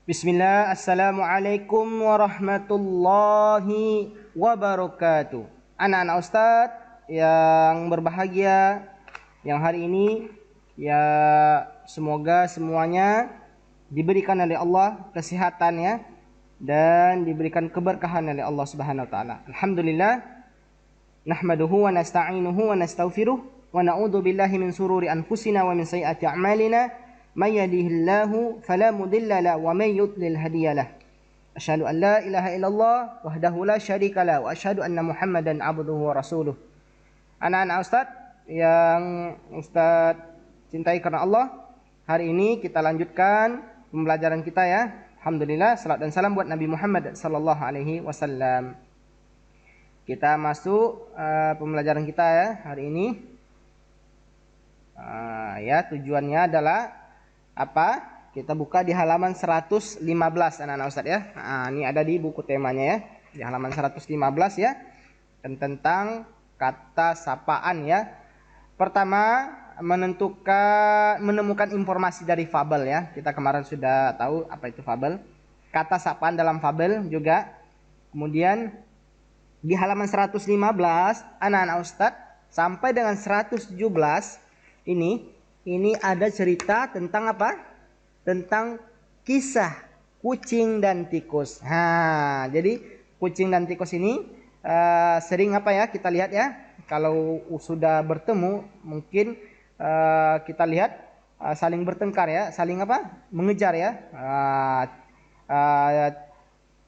Bismillah, Assalamualaikum warahmatullahi wabarakatuh. Anak-anak Ustadz yang berbahagia, yang hari ini ya semoga semuanya diberikan oleh Allah kesehatan ya, dan diberikan keberkahan oleh Allah Subhanahu wa taala. Alhamdulillah, nahmaduhu wa nasta'inuhu wa nastaghfiruh wa na'udzu billahi min sururi anfusina wa min sayyiati a'malina. May yahdihillahu fala mudilla lahu wa may yudlil hadiyalah. Asyhadu an la ilaha illallah wahdahu la syarikalah wa asyhadu anna Muhammadan abduhu wa rasuluh. Anak-anak Ustaz yang Ustaz cintai karena Allah, hari ini kita lanjutkan pembelajaran kita ya. Alhamdulillah, salat dan salam buat Nabi Muhammad sallallahu alaihi wasallam. Kita masuk pembelajaran kita ya hari ini. Ya, tujuannya adalah apa? Kita buka di halaman 115 anak-anak Ustaz ya. Ini ada di buku temanya ya. Di halaman 115 ya. Dan tentang kata sapaan ya. Pertama, menemukan informasi dari fabel ya. Kita kemarin sudah tahu apa itu fabel. Kata sapaan dalam fabel juga. Kemudian di halaman 115 anak-anak Ustaz sampai dengan 117 ini ada cerita tentang apa? Tentang kisah kucing dan tikus. Jadi kucing dan tikus ini sering apa ya? Kita lihat ya. Kalau sudah bertemu, mungkin kita lihat saling bertengkar ya, saling apa? Mengejar ya.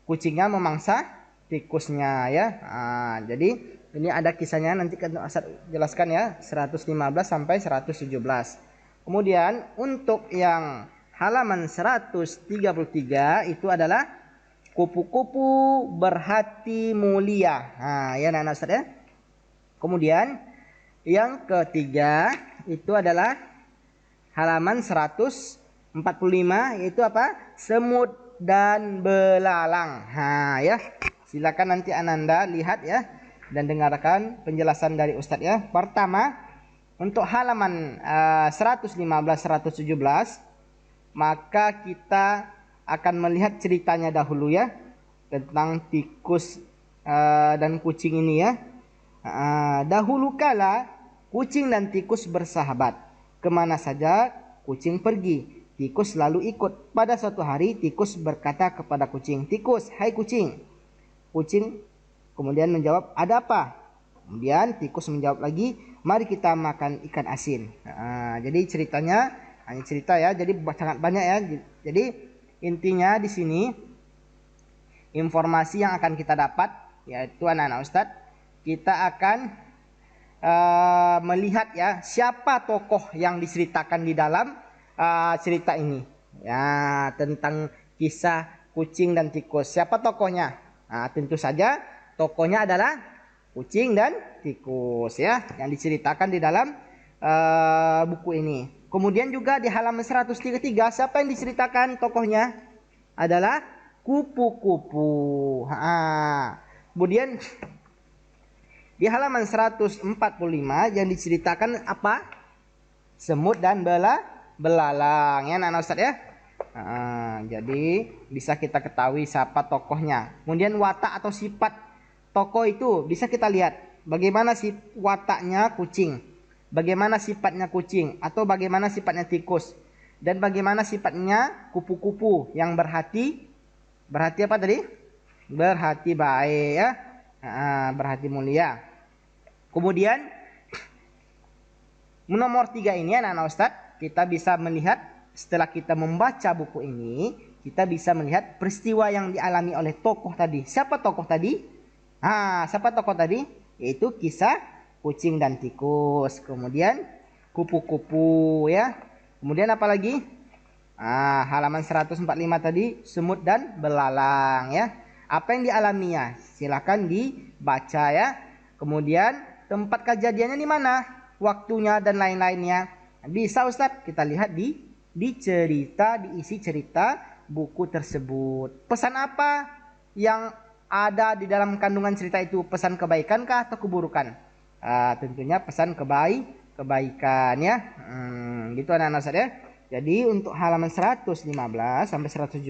Kucingnya memangsa tikusnya ya. Jadi ini ada kisahnya, nanti kita jelaskan ya, 115 sampai 117. Kemudian untuk yang halaman 133 itu adalah kupu-kupu berhati mulia. Ya anak-anak Ustaz ya. Kemudian yang ketiga itu adalah halaman 145, yaitu apa? Semut dan belalang. Ya. Silakan nanti Ananda lihat ya dan dengarkan penjelasan dari Ustadz ya. Pertama, untuk halaman 115-117, maka kita akan melihat ceritanya dahulu ya, tentang tikus dan kucing ini ya. Dahulu kala kucing dan tikus bersahabat. Kemana saja kucing pergi, tikus selalu ikut. Pada suatu hari tikus berkata kepada kucing, "Tikus, hai kucing." Kucing kemudian menjawab, "Ada apa?" Kemudian tikus menjawab lagi, "Mari kita makan ikan asin." Jadi ceritanya hanya cerita ya, jadi sangat banyak ya. Jadi intinya di sini informasi yang akan kita dapat yaitu anak-anak Ustadz, kita akan melihat ya siapa tokoh yang diceritakan di dalam cerita ini ya, tentang kisah kucing dan tikus. Siapa tokohnya? Tentu saja tokohnya adalah kucing dan tikus ya, yang diceritakan di dalam buku ini. Kemudian juga di halaman 133, siapa yang diceritakan tokohnya? Adalah kupu-kupu. Kemudian di halaman 145 yang diceritakan apa? Semut dan belalang ya anak-anak Ustaz ya. Jadi bisa kita ketahui siapa tokohnya. Kemudian watak atau sifat tokoh itu bisa kita lihat. Bagaimana wataknya kucing, bagaimana sifatnya kucing, atau bagaimana sifatnya tikus, dan bagaimana sifatnya kupu-kupu yang berhati apa tadi? Berhati baik ya, berhati mulia. Kemudian nomor 3 ini anak-anak Ustadz, kita bisa melihat setelah kita membaca buku ini, kita bisa melihat peristiwa yang dialami oleh tokoh tadi. Siapa tokoh tadi? Siapa tokoh tadi? Yaitu kisah kucing dan tikus. Kemudian kupu-kupu ya. Kemudian apa lagi? Halaman 145 tadi, semut dan belalang ya. Apa yang dialaminya? Silakan dibaca ya. Kemudian tempat kejadiannya di mana? Waktunya dan lain-lainnya. Bisa Ustadz kita lihat di cerita, diisi cerita buku tersebut. Pesan apa yang ada di dalam kandungan cerita itu? Pesan kebaikankah atau keburukan? Tentunya pesan kebaikan ya. Gitu anak-anak Ustadz ya. Jadi untuk halaman 115 sampai 117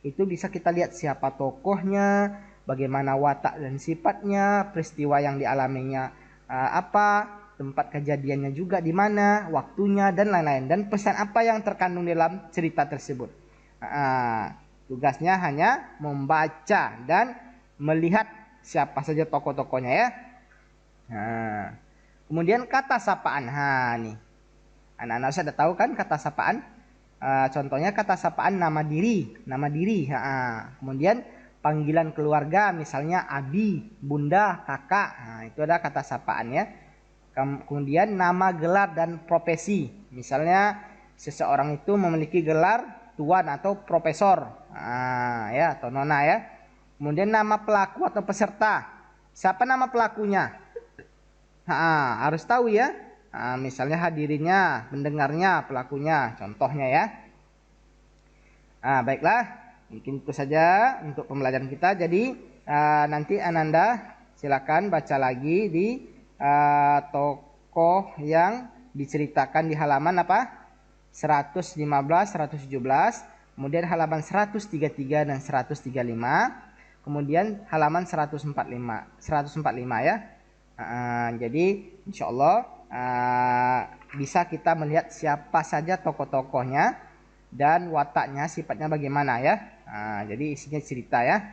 itu bisa kita lihat siapa tokohnya, bagaimana watak dan sifatnya, peristiwa yang dialaminya apa, tempat kejadiannya juga di mana, waktunya dan lain-lain, dan pesan apa yang terkandung dalam cerita tersebut. Tugasnya hanya membaca dan melihat siapa saja tokoh-tokohnya ya. Kemudian kata sapaan. Nih. Anak-anak sudah tahu kan kata sapaan? Contohnya kata sapaan nama diri. Kemudian panggilan keluarga, misalnya abi, bunda, kakak. Itu ada kata sapaan ya. Kemudian nama gelar dan profesi. Misalnya seseorang itu memiliki gelar tuan atau profesor, ya, atau nona ya. Kemudian nama pelaku atau peserta. Siapa nama pelakunya? Harus tahu ya. Misalnya hadirinnya, pendengarnya, pelakunya, contohnya ya. Baiklah, mungkin itu saja untuk pembelajaran kita. Jadi nanti Ananda silakan baca lagi di tokoh yang diceritakan di halaman apa? 115, 117, kemudian halaman 133 dan 135, kemudian halaman 145 ya. Jadi insya Allah bisa kita melihat siapa saja tokoh-tokohnya dan wataknya, sifatnya bagaimana ya. Jadi isinya cerita ya.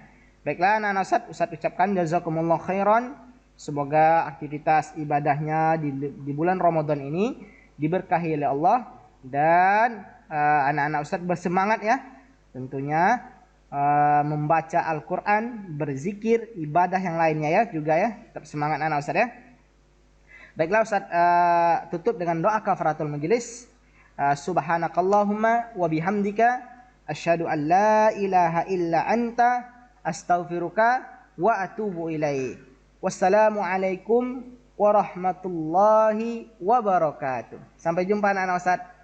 Baiklah anak-anak Ustadz ucapkan jazakumullah khairan. Semoga aktivitas ibadahnya di bulan Ramadan ini diberkahi oleh Allah, dan anak-anak Ustadz bersemangat ya tentunya membaca Al-Quran, berzikir, ibadah yang lainnya ya juga ya. Tetap semangat anak Ustadz ya. Baiklah Ustadz tutup dengan doa kafaratul majelis. Subhanakallahumma wa bihamdika asyhadu an la ilaha illa anta astaghfiruka wa atubu ilaik. Wassalamualaikum warahmatullahi wabarakatuh. Sampai jumpa anak-anak Ustadz.